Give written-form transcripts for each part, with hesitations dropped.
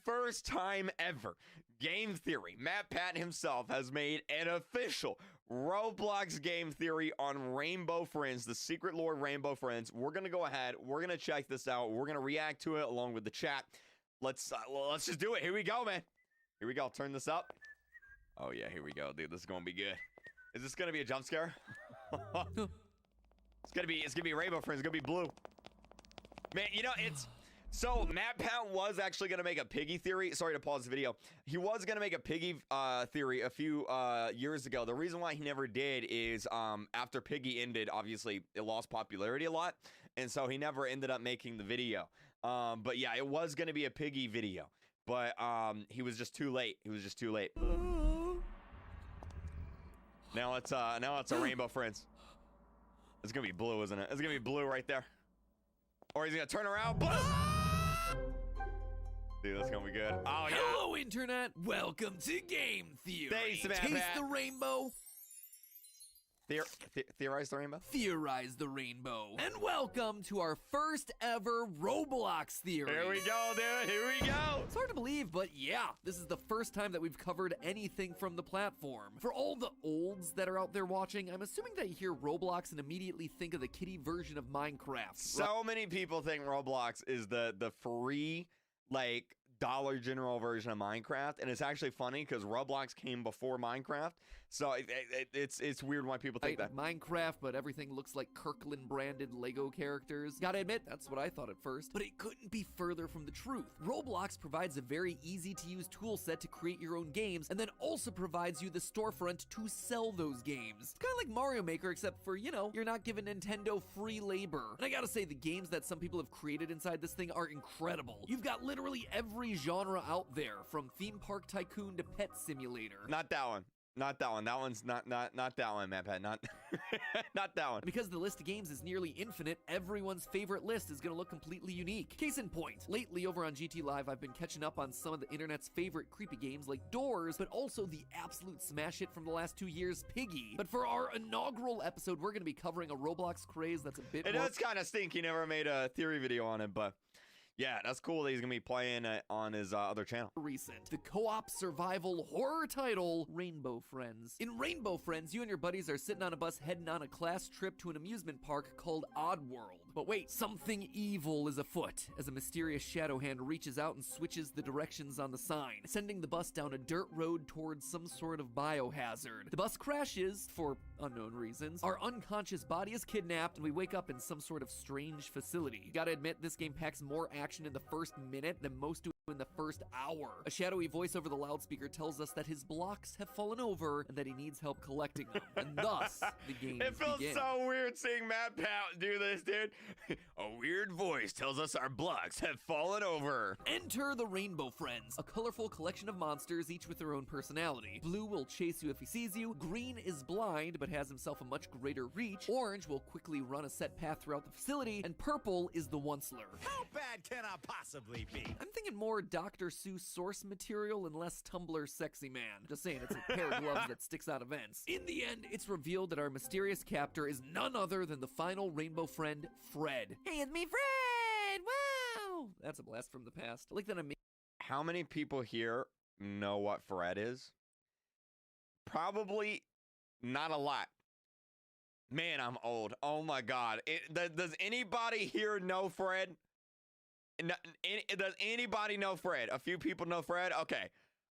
first time ever, Game Theory, Matt Patton himself, has made an official Roblox game theory on Rainbow Friends, the Secret Lord Rainbow Friends. We're going to go ahead. We're going to check this out. We're going to react to it along with the chat. Let's just do it. Here we go, man. Here we go. Turn this up. Oh, yeah. Here we go, dude. This is going to be good. Is this going to be a jump scare? It's going to be Rainbow Friends. It's going to be blue. Man, you know, so Matt Patton was actually going to make a piggy theory. Sorry to pause the video. He was going to make a piggy theory a few years ago. The reason why he never did is after piggy ended, obviously it lost popularity a lot, and so he never ended up making the video. But yeah, it was going to be a piggy video, but he was just too late. He was just too late. Now it's a Rainbow Friends. It's gonna be blue, isn't it? It's gonna be blue right there. Or he's gonna turn around. Blue! Dude, that's gonna be good. Oh, yeah. Hello, Internet. Welcome to Game Theory. Thanks, Matt. Taste the rainbow. Theorize the rainbow? Theorize the rainbow. And welcome to our first ever Roblox theory. Here we go, dude. Here we go. It's hard to believe, but yeah, this is the first time that we've covered anything from the platform. For all the olds that are out there watching, I'm assuming that you hear Roblox and immediately think of the kiddie version of Minecraft. So many people think Roblox is the free, like, Dollar General version of Minecraft, and it's actually funny because Roblox came before Minecraft, so it's weird why people think that. Minecraft, but everything looks like Kirkland branded Lego characters. Gotta admit, that's what I thought at first, but it couldn't be further from the truth. Roblox provides a very easy to use tool set to create your own games, and then also provides you the storefront to sell those games. It's kind of like Mario Maker, except for, you know, you're not giving Nintendo free labor. And I gotta say, the games that some people have created inside this thing are incredible. You've got literally every genre out there, from theme park tycoon to pet simulator. Not that one. Not that one. That one's not that one, Matt Pat. Not that one. Because the list of games is nearly infinite, everyone's favorite list is gonna look completely unique. Case in point, lately over on GT Live, I've been catching up on some of the internet's favorite creepy games like Doors, but also the absolute smash hit from the last 2 years, Piggy. But for our inaugural episode, we're gonna be covering a Roblox craze that's a bit more... It does kind of stink he never made a theory video on it, but... yeah, that's cool that he's gonna be playing on his other channel. Recent. The co-op survival horror title, Rainbow Friends. In Rainbow Friends, you and your buddies are sitting on a bus heading on a class trip to an amusement park called Oddworld. But wait, something evil is afoot as a mysterious shadow hand reaches out and switches the directions on the sign, sending the bus down a dirt road towards some sort of biohazard. The bus crashes for unknown reasons. Our unconscious body is kidnapped and we wake up in some sort of strange facility. Gotta admit, this game packs more action in the first minute than most do in the first hour. A shadowy voice over the loudspeaker tells us that his blocks have fallen over and that he needs help collecting them, and thus the game begins. It feels so weird seeing Matt Pat do this, dude. A weird voice tells us our blocks have fallen over. Enter the Rainbow Friends, a colorful collection of monsters, each with their own personality. Blue will chase you if he sees you, green is blind but has himself a much greater reach, orange will quickly run a set path throughout the facility, and purple is the once-ler. How bad can I possibly be? I'm thinking more Dr. Seuss source material and less Tumblr sexy man. Just saying, it's a pair of gloves that sticks out events. In the end, it's revealed that our mysterious captor is none other than the final Rainbow Friend, Fred. Hey, it's me, Fred! Wow! That's a blast from the past. I like that I'm... How many people here know what Fred is? Probably not a lot. Man, I'm old. Oh my God. Does anybody here know Fred? Does anybody know Fred? A few people know Fred? Okay.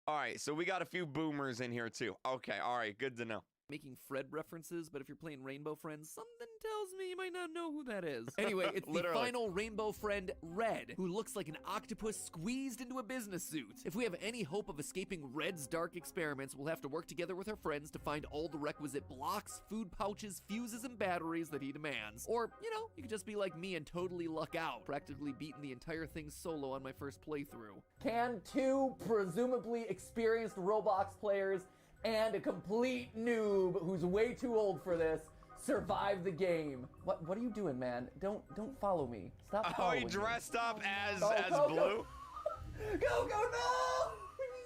All right, so we got a few boomers in here too. Okay, all right, good to know. Making Fred references, but if you're playing Rainbow Friends, something tells me you might not know who that is. Anyway, it's the final Rainbow Friend, Red, who looks like an octopus squeezed into a business suit. If we have any hope of escaping Red's dark experiments, we'll have to work together with our friends to find all the requisite blocks, food pouches, fuses, and batteries that he demands. Or, you know, you could just be like me and totally luck out, practically beating the entire thing solo on my first playthrough. Can two presumably experienced Roblox players and a complete noob who's way too old for this survive the game? What are you doing, man? Don't follow me. Stop following me. Oh, he dressed up as go, Blue? Go, no!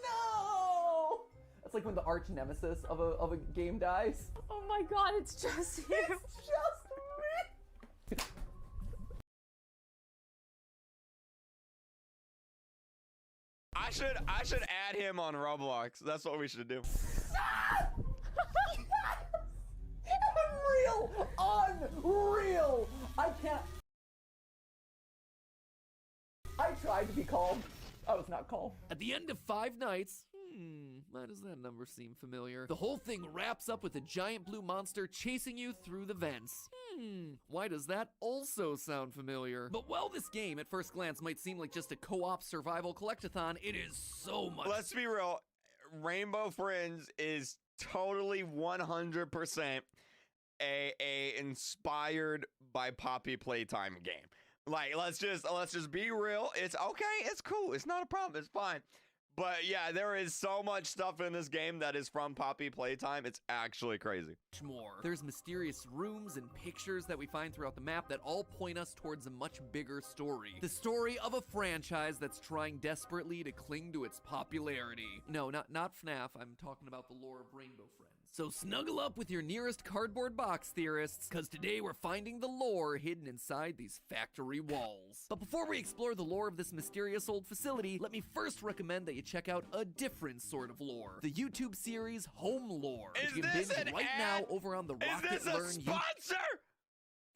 No! That's like when the arch nemesis of a game dies. Oh my God, it's just you. It's just me! should add him on Roblox. That's what we should do. Unreal! Unreal! I can't. I tried to be calm. I was not calm. At the end of 5 nights, why does that number seem familiar? The whole thing wraps up with a giant blue monster chasing you through the vents. Why does that also sound familiar? But while this game at first glance might seem like just a co-op survival collectathon, it is so much. Let's be real. Rainbow Friends is totally 100% a inspired by Poppy Playtime game. Like, let's just be real. It's okay. It's cool. It's not a problem. It's fine. But yeah, there is so much stuff in this game that is from Poppy Playtime. It's actually crazy. More. There's mysterious rooms and pictures that we find throughout the map that all point us towards a much bigger story. The story of a franchise that's trying desperately to cling to its popularity. No, not FNAF. I'm talking about the lore of Rainbow Friends. So snuggle up with your nearest cardboard box, theorists, because today we're finding the lore hidden inside these factory walls. But before we explore the lore of this mysterious old facility, let me first recommend that you check out a different sort of lore. The YouTube series Home Lore. Is you can this binge an right ad? now over on the Is Rocket this a Learn sponsor?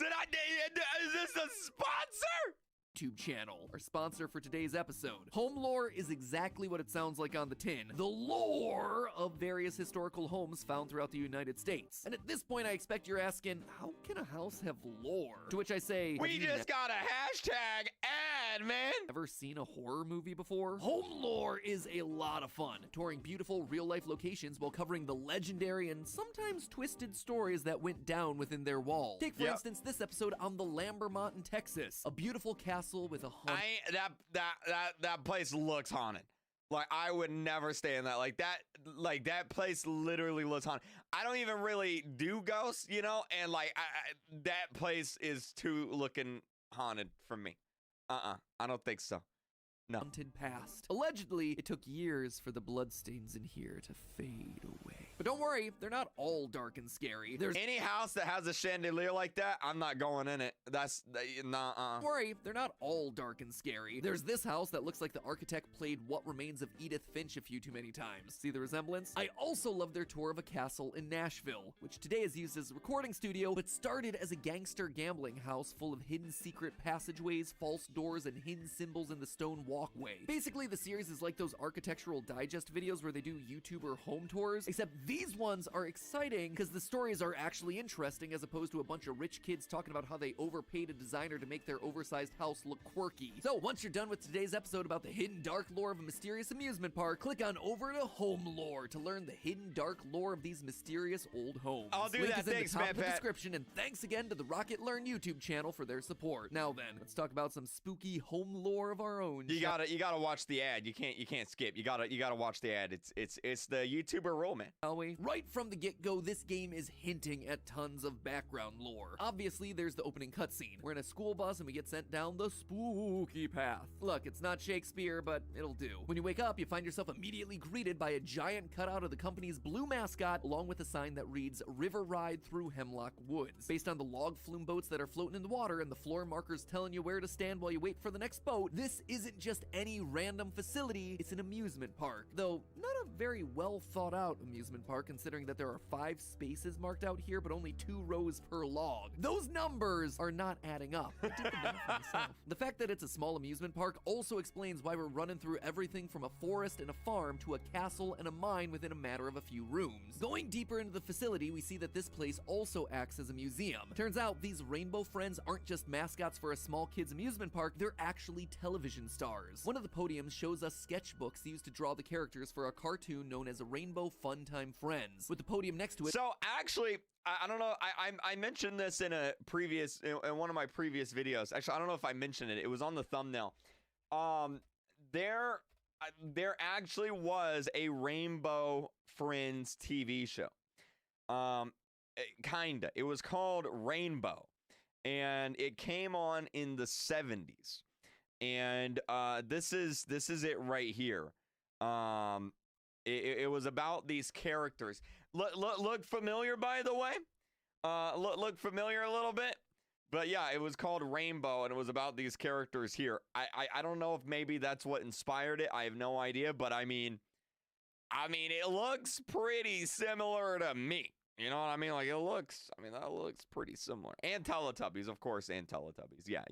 Is this a sponsor? YouTube channel. Our sponsor for today's episode. Home lore is exactly what it sounds like on the tin. The lore of various historical homes found throughout the United States. And at this point, I expect you're asking, how can a house have lore? To which I say, We just got a hashtag ad, man. ever seen a horror movie before? Home lore is a lot of fun, touring beautiful real-life locations while covering the legendary and sometimes twisted stories that went down within their walls. Take, for instance, this episode on the Lambermont in Texas, a beautiful castle with a That place looks haunted. Like, I would never stay in that. Like that place literally looks haunted. I don't even really do ghosts, you know, and like that place is too looking haunted for me. I don't think so. No. Haunted past. Allegedly, it took years for the bloodstains in here to fade away. But don't worry, they're not all dark and scary. There's Any house that has a chandelier like that, I'm not going in it. That's nah. Don't worry, they're not all dark and scary. There's this house that looks like the architect played What Remains of Edith Finch a few too many times. See the resemblance? I also love their tour of a castle in Nashville, which today is used as a recording studio, but started as a gangster gambling house full of hidden secret passageways, false doors, and hidden symbols in the stone walkway. Basically, the series is like those architectural digest videos where they do YouTuber home tours, except these ones are exciting because the stories are actually interesting as opposed to a bunch of rich kids talking about how they overpaid a designer to make their oversized house look quirky. So once you're done with today's episode about the hidden dark lore of a mysterious amusement park, click on over to Home Lore to learn the hidden dark lore of these mysterious old homes. I'll do Link that. is in Thanks, the top man, of the Pat. description, and thanks again to the Rocket Learn YouTube channel for their support. Now then, let's talk about some spooky home lore of our own. You gotta watch the ad. You can't skip. You gotta watch the ad. It's the YouTuber rule, man. Shall we? Right from the get-go, this game is hinting at tons of background lore. Obviously, there's the opening cutscene. We're in a school bus and we get sent down the spooky path. Look, it's not Shakespeare, but it'll do. When you wake up, you find yourself immediately greeted by a giant cutout of the company's blue mascot, along with a sign that reads, River Ride Through Hemlock Woods. Based on the log flume boats that are floating in the water and the floor markers telling you where to stand while you wait for the next boat, this isn't just any random facility, it's an amusement park. Though, not a very well thought out amusement park, considering that there are 5 spaces marked out here, but only 2 rows per log. Those numbers are not adding up. I did the math myself. The fact that it's a small amusement park also explains why we're running through everything from a forest and a farm to a castle and a mine within a matter of a few rooms. Going deeper into the facility, we see that this place also acts as a museum. Turns out, these Rainbow Friends aren't just mascots for a small kid's amusement park, they're actually television stars. One of the podiums shows us sketchbooks used to draw the characters for a cartoon known as Rainbow Funtime Friends. With the podium next to it, So actually, I don't know. I mentioned this in in one of my previous videos. Actually, I don't know if I mentioned it. It was on the thumbnail. There actually was a Rainbow Friends TV show. Kinda. It was called Rainbow, and it came on in the 70s. And this is it right here. It was about these characters. Look familiar, by the way. Look familiar a little bit. But yeah, it was called Rainbow, and it was about these characters here. I don't know if maybe that's what inspired it. I have no idea, but I mean, it looks pretty similar to me. You know what I mean? Like, that looks pretty similar. And Teletubbies, of course, and Teletubbies. Yeah.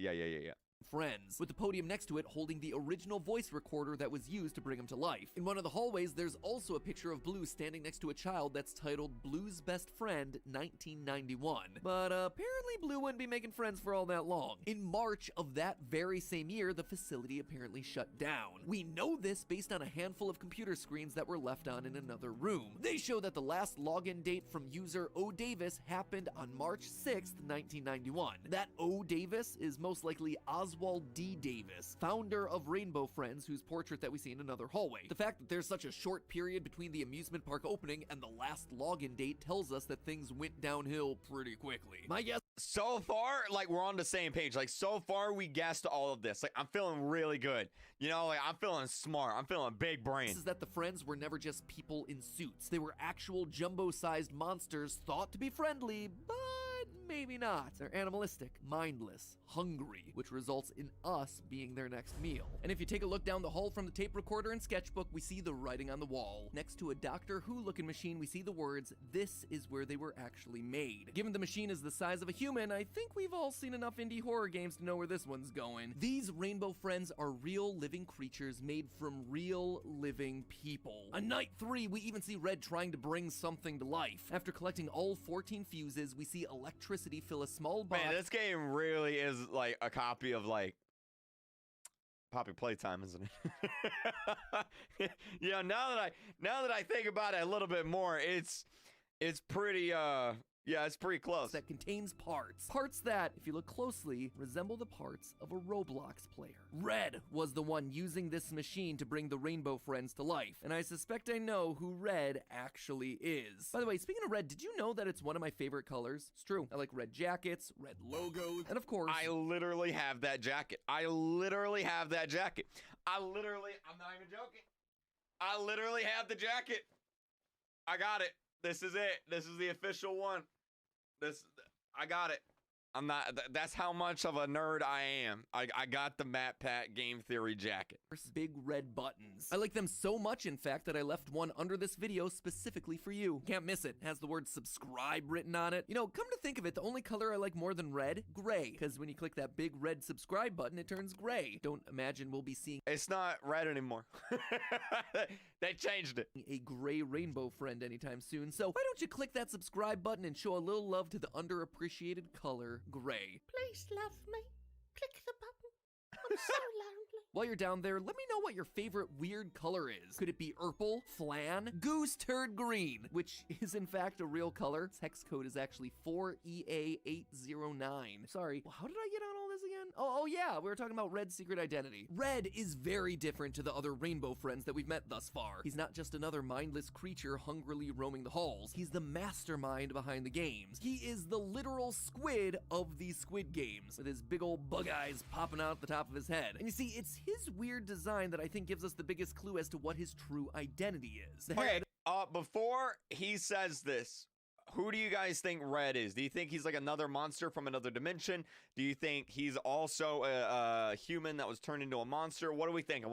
Friends, with the podium next to it holding the original voice recorder that was used to bring him to life. In one of the hallways, there's also a picture of Blue standing next to a child that's titled Blue's Best Friend 1991. But apparently Blue wouldn't be making friends for all that long. In March of that very same year, the facility apparently shut down. We know this based on a handful of computer screens that were left on in another room. They show that the last login date from user O Davis happened on March 6th, 1991. That O Davis is most likely Oswald D. Davis, founder of Rainbow Friends, whose portrait that we see in another hallway. The fact that there's such a short period between the amusement park opening and the last login date tells us that things went downhill pretty quickly. My guess So far, like, we're on the same page. Like, so far, we guessed all of this. Like, I'm feeling really good. You know, like, I'm feeling smart. I'm feeling big brain. is that the friends were never just people in suits. They were actual jumbo-sized monsters thought to be friendly, but maybe not. They're animalistic, mindless, hungry, which results in us being their next meal. And if you take a look down the hall from the tape recorder and sketchbook, we see the writing on the wall. Next to a Doctor Who looking machine, we see the words, "This is where they were actually made." Given the machine is the size of a human, I think we've all seen enough indie horror games to know where this one's going. These Rainbow Friends are real living creatures made from real living people. On night 3, we even see Red trying to bring something to life. After collecting all 14 fuses, we see electricity fill a small box. Man, this game really is like a copy of like Poppy Playtime, isn't it? You know, now that I think about it a little bit more, it's pretty yeah, it's pretty close. That contains parts. Parts that, if you look closely, resemble the parts of a Roblox player. Red was the one using this machine to bring the Rainbow Friends to life, and I suspect I know who Red actually is. By the way, speaking of red, did you know that it's one of my favorite colors? It's true. I like red jackets, red logos, and of course, I literally have that jacket. I'm not even joking. I literally have the jacket. I got it. This is it. This is the official one. I got it. I'm not, that's how much of a nerd I am. I got the MatPat Game Theory jacket. big red buttons. I like them so much, in fact, that I left one under this video specifically for you. Can't miss it. Has the word subscribe written on it. You know, come to think of it, the only color I like more than red, gray. Because when you click that big red subscribe button, it turns gray. Don't imagine we'll be seeing It's not red anymore. They changed it. a gray Rainbow Friend anytime soon. So why don't you click that subscribe button and show a little love to the underappreciated color gray. Please love me. Click the button. I'm so lonely. While you're down there, let me know what your favorite weird color is. Could it be Urple, Flan, Goose Turd Green, which is in fact a real color. Its hex code is actually 4EA809. Sorry, well, how did I get on all this again? Oh yeah, we were talking about Red's secret identity. Red is very different to the other Rainbow Friends that we've met thus far. He's not just another mindless creature hungrily roaming the halls. He's the mastermind behind the games. He is the literal squid of these Squid Games, with his big old bug eyes popping out the top of his head. And you see, it's his weird design that I think gives us the biggest clue as to what his true identity is. The Okay, head before he says this, who do you guys think Red is? Do you think he's like another monster from another dimension? Do you think he's also a human that was turned into a monster? What are we thinking?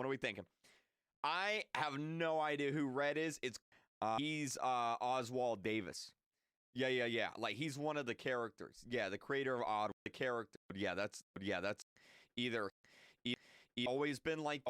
I have no idea who Red is. He's Oswald Davis. Yeah. Like, he's one of the characters. Yeah, the creator of Odd. The character. Yeah, that's either always been like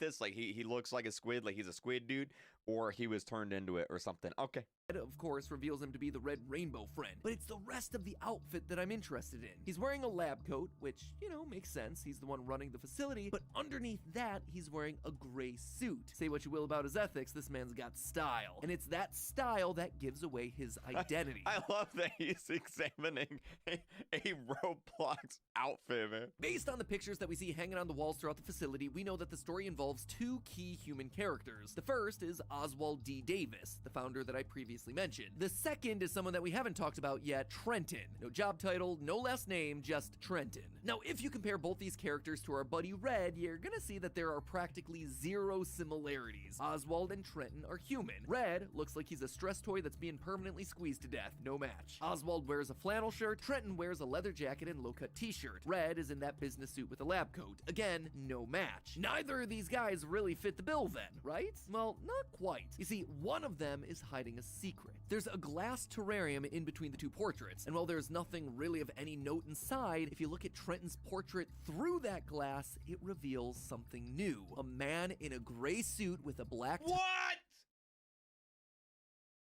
this. Like, he looks like a squid. Like, he's a squid dude, or he was turned into it or something. Okay. of course, reveals him to be the Red Rainbow Friend, but it's the rest of the outfit that I'm interested in. He's wearing a lab coat, which, you know, makes sense. He's the one running the facility, but underneath that, he's wearing a gray suit. Say what you will about his ethics, this man's got style, and it's that style that gives away his identity. I love that he's examining a Roblox outfit, man. Based on the pictures that we see hanging on the walls throughout the facility, we know that the story involves two key human characters. The first is Oswald D. Davis, the founder that I previously mentioned. The second is someone that we haven't talked about yet, Trenton. No job title, no last name, just Trenton. Now, if you compare both these characters to our buddy Red, you're gonna see that there are practically zero similarities. Oswald and Trenton are human. Red looks like he's a stress toy that's being permanently squeezed to death. No match. Oswald wears a flannel shirt. Trenton wears a leather jacket and low-cut t-shirt. Red is in that business suit with a lab coat. Again, no match. Neither of these guys really fit the bill then, right? Well, not quite. You see, one of them is hiding a secret. There's a glass terrarium in between the two portraits, and while there's nothing really of any note inside, if you look at Trenton's portrait through that glass, it reveals something new. A man in a gray suit with a black What?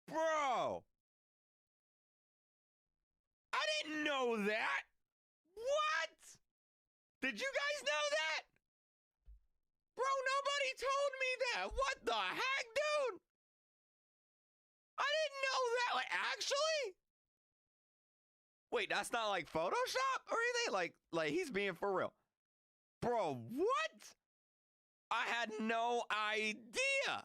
Bro! I didn't know that! What? Did you guys know that? Bro, nobody told me that! What the heck, dude? I didn't know that! Like, actually? Wait, that's not like Photoshop or anything? Like he's being for real. Bro, what? I had no idea.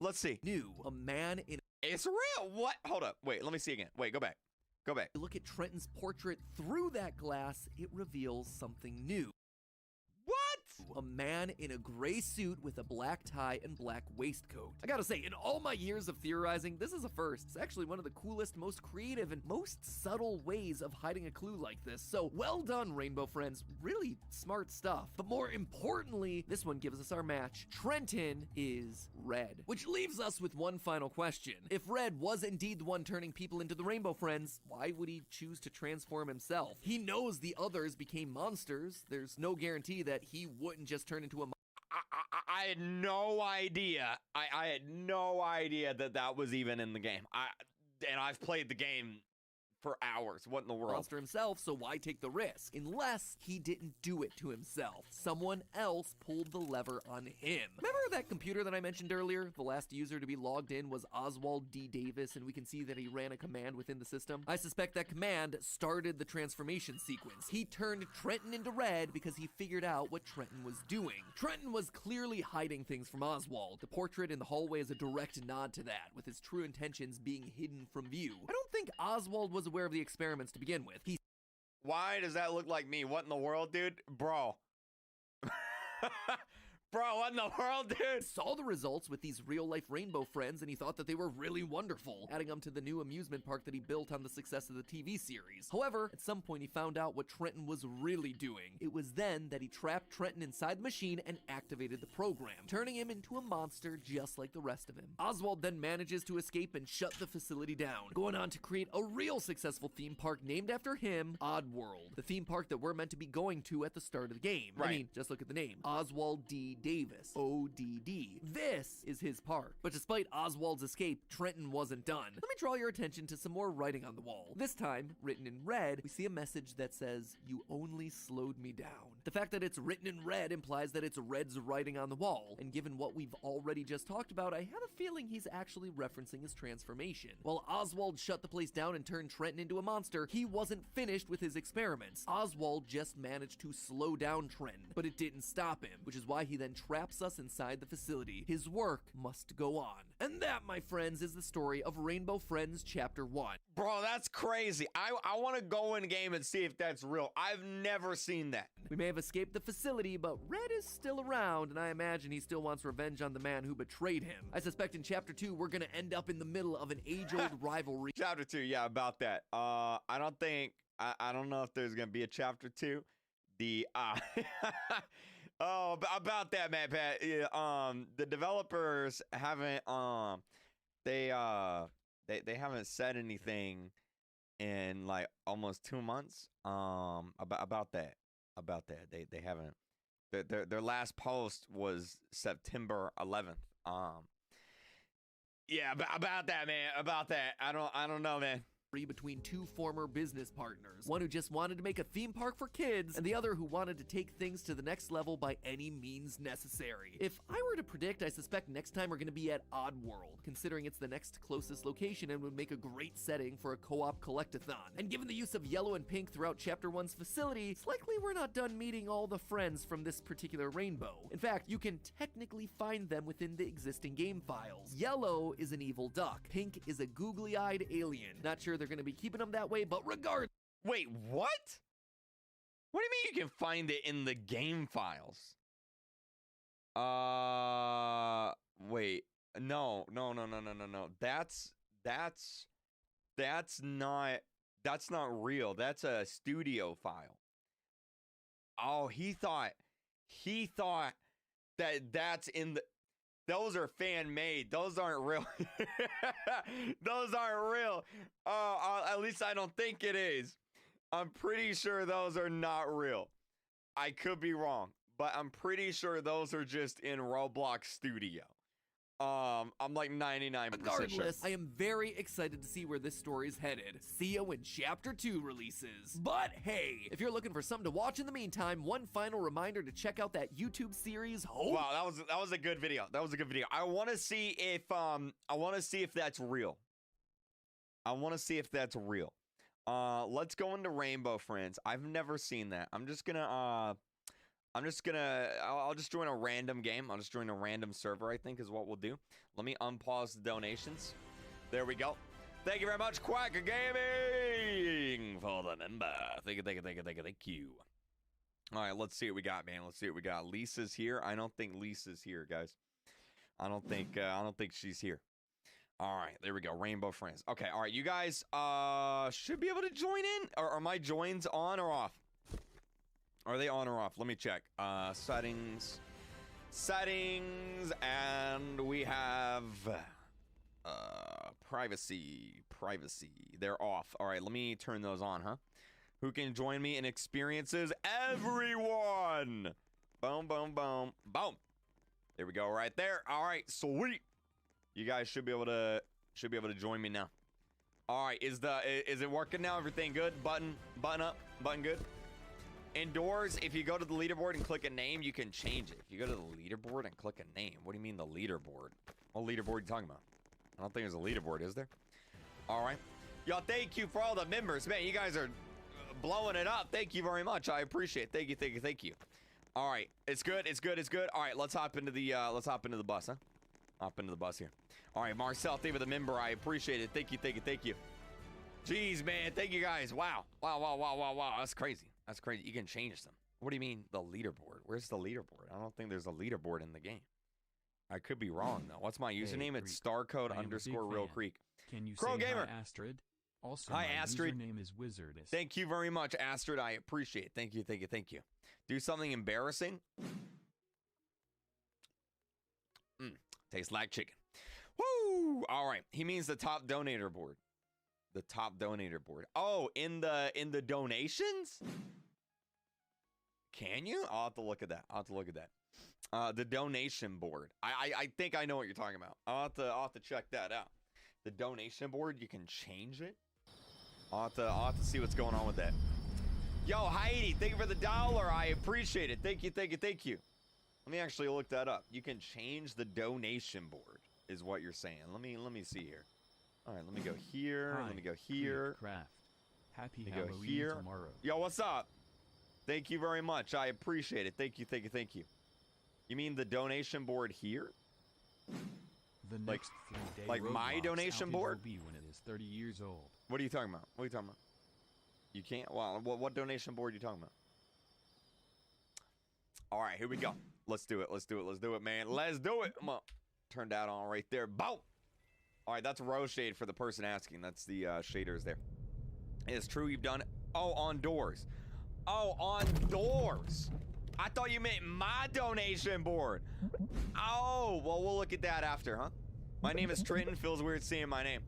Let's see. new. A man in It's real. What? Hold up. Wait, let me see again. Wait, go back. Go back. Look at Trenton's portrait through that glass, it reveals something new. What? A man in a gray suit with a black tie and black waistcoat. I gotta say, in all my years of theorizing, this is a first. It's actually one of the coolest, most creative, and most subtle ways of hiding a clue like this. So well done, Rainbow Friends. Really smart stuff. But more importantly, this one gives us our match. Trenton is Red. Which leaves us with one final question. If Red was indeed the one turning people into the Rainbow Friends, why would he choose to transform himself? He knows the others became monsters. There's no guarantee that he wouldn't just turn into a I had no idea. I had no idea that that was even in the game. And I've played the game for hours. What in the world? monster himself, so why take the risk? Unless he didn't do it to himself. Someone else pulled the lever on him. Remember that computer that I mentioned earlier? The last user to be logged in was Oswald D. Davis, and we can see that he ran a command within the system. I suspect that command started the transformation sequence. He turned Trenton into Red because he figured out what Trenton was doing. Trenton was clearly hiding things from Oswald. The portrait in the hallway is a direct nod to that, with his true intentions being hidden from view. I don't think Oswald was aware of the experiments to begin with. Why does that look like me? What in the world, dude? Bro. Bro, what in the world, dude? Saw the results with these real-life Rainbow Friends, and he thought that they were really wonderful, adding them to the new amusement park that he built on the success of the TV series. However, at some point he found out what Trenton was really doing. It was then that he trapped Trenton inside the machine and activated the program, turning him into a monster just like the rest of him. Oswald then manages to escape and shut the facility down, going on to create a real successful theme park named after him, Oddworld, the theme park that we're meant to be going to at the start of the game. Right. I mean, just look at the name. Oswald D. Davis. ODD. This is his park. But despite Oswald's escape, Trenton wasn't done. Let me draw your attention to some more writing on the wall. This time, written in red, we see a message that says, "You only slowed me down." The fact that it's written in red implies that it's Red's writing on the wall, and given what we've already just talked about, I have a feeling he's actually referencing his transformation. While Oswald shut the place down and turned Trenton into a monster, he wasn't finished with his experiments. Oswald just managed to slow down Trenton, but it didn't stop him, which is why he then traps us inside the facility. His work must go on. And that, my friends, is the story of Rainbow Friends Chapter 1. Bro, that's crazy. I want to go in game and see if that's real. I've never seen that. We may have escaped the facility, but Red is still around, and I imagine he still wants revenge on the man who betrayed him. I suspect in Chapter 2, we're gonna end up in the middle of an age-old rivalry. Chapter 2, yeah, about that. I don't know if there's gonna be a Chapter 2. Oh, about that, man, Pat. Yeah, the developers haven't they haven't said anything in like almost 2 months about that. They haven't. Their last post was September 11th. Yeah, about that, man. About that. I don't know, man. between two former business partners. One who just wanted to make a theme park for kids, and the other who wanted to take things to the next level by any means necessary. If I were to predict, I suspect next time we're going to be at Oddworld, considering it's the next closest location and would make a great setting for a co-op collectathon. And given the use of yellow and pink throughout Chapter 1's facility, it's likely we're not done meeting all the friends from this particular rainbow. In fact, you can technically find them within the existing game files. Yellow is an evil duck. Pink is a googly-eyed alien. Not sure they're going to be keeping them that way, but regardless. Wait, what? What do you mean you can find it in the game files? Wait. No. That's not real. That's a studio file. Oh, he thought that that's in the... Those are fan-made. Those aren't real. Those aren't real. At least I don't think it is. I'm pretty sure those are not real. I could be wrong, but I'm pretty sure those are just in Roblox Studio. I'm like 99% Regardless, sure. I am very excited to see where this story is headed. See you when Chapter 2 releases. But hey, if you're looking for something to watch in the meantime, one final reminder to check out that YouTube series, Wow, that was a good video. That was a good video. I want to see if that's real. I want to see if that's real. Let's go into Rainbow Friends. I've never seen that. I'll just join a random game. I'll just join a random server, I think is what we'll do. Let me unpause the donations. There we go. Thank you very much, Quacker Gaming, for the member. Thank you. All right, let's see what we got, man. Let's see what we got. Lisa's here. I don't think Lisa's here, guys. I don't think she's here. All right, there we go. Rainbow Friends. Okay, all right, you guys should be able to join in. Are my joins on or off? Are they on or off? Let me check. Settings, and we have privacy. They're off. All right, let me turn those on, huh? Who can join me in experiences? Everyone! Boom, boom, boom, boom. There we go, right there. All right, sweet. You guys should be able to join me now. All right, is it working now? Everything good? Button up, button good. Indoors, if you go to the leaderboard and click a name, you can change it. If you go to the leaderboard and click a name, what do you mean the leaderboard? What leaderboard are you talking about? I don't think there's a leaderboard, is there? All right. Y'all, thank you for all the members. Man, you guys are blowing it up. Thank you very much. I appreciate it. Thank you. All right. It's good. All right, let's hop into the bus, huh? Hop into the bus here. All right, Marcel, thank you for the member. I appreciate it. Thank you. Jeez, man. Thank you guys. Wow. That's crazy. You can change them. What do you mean, the leaderboard? Where's the leaderboard? I don't think there's a leaderboard in the game. I could be wrong, though. What's my username? It's starcode_realcreek. Can you Crow say Gamer. hi, Astrid? Also, hi, my Astrid. username is Wizardess. Thank you very much, Astrid. I appreciate it. Thank you. Do something embarrassing? Tastes like chicken. Woo! All right. He means the top donator board. The top donator board. Oh, in the donations? Can you? I'll have to look at that. The donation board. I think I know what you're talking about. I'll have to check that out. The donation board, you can change it. I'll have to see what's going on with that. Yo, Heidi, thank you for the $1. I appreciate it. Thank you. Let me actually look that up. You can change the donation board, is what you're saying. Let me see here. All right, let me go here. Hi, let me go here. Craft. Happy Let me go Halloween here. tomorrow. Yo, what's up? Thank you very much. I appreciate it. Thank you. You mean the donation board here? The Like- next 3-day like my Roblox donation outing board? will be when it is 30 years old. What are you talking about? You can't? Well, what donation board are you talking about? All right, here we go. Let's do it, man. Let's do it. Come on. Turn that on right there. Boom. All right, that's row shade for the person asking. That's the shaders there. It's true you've done it. Oh, on doors. I thought you meant my donation board. Oh, well, we'll look at that after, huh? My name is Trenton. Feels weird seeing my name.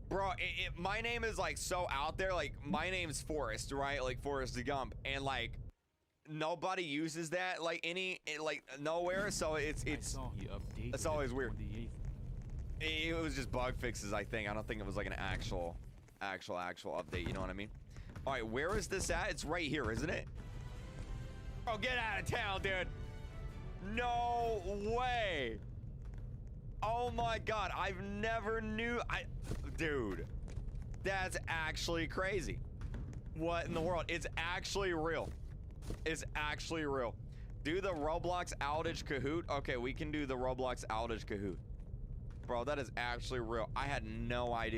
Bro, my name is, like, so out there. Like, my name's Forrest, right? Like, Forrest Gump. And, like, nobody uses that, like, nowhere. So it's always weird. It was just bug fixes, I think. I don't think it was, like, an actual actual update, you know what I mean? All right, where is this at? It's right here, isn't it? Oh, get out of town, dude. No way. Oh my God, I've never knew. Dude, that's actually crazy. What in the world? It's actually real. It's actually real. Do the Roblox outage Kahoot. Okay, we can do the Roblox outage Kahoot. Bro, that is actually real. I had no idea.